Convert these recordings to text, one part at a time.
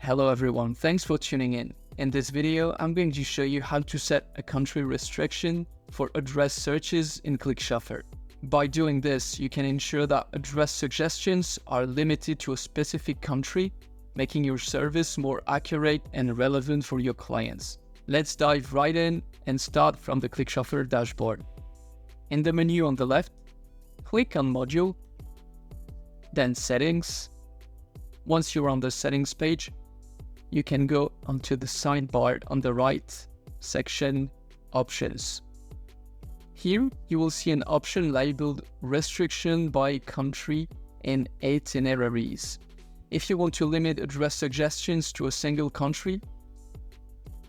Hello everyone, thanks for tuning in. In this video, I'm going to show you how to set a country restriction for address searches in ClickChauffeur. By doing this, you can ensure that address suggestions are limited to a specific country, making your service more accurate and relevant for your clients. Let's dive right in and start from the ClickChauffeur dashboard. In the menu on the left, click on Module, then Settings. Once you're on the Settings page, you can go onto the sidebar on the right section, Options. Here, you will see an option labeled Restriction by Country and Itineraries. If you want to limit address suggestions to a single country,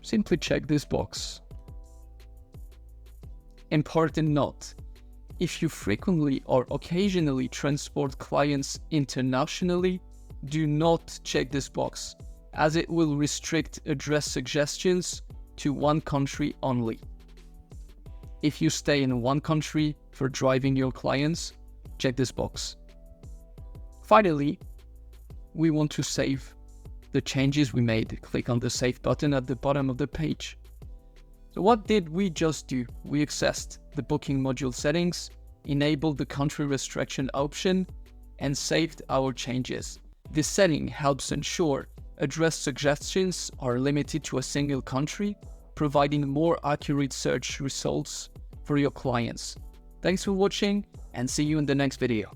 simply check this box. Important note: if you frequently or occasionally transport clients internationally, do not check this box, as it will restrict address suggestions to one country only. If you stay in one country for driving your clients, check this box. Finally, we want to save the changes we made. Click on the Save button at the bottom of the page. So what did we just do? We accessed the booking module settings, enabled the country restriction option, and saved our changes. This setting helps ensure address suggestions are limited to a single country, providing more accurate search results for your clients. Thanks for watching, and see you in the next video.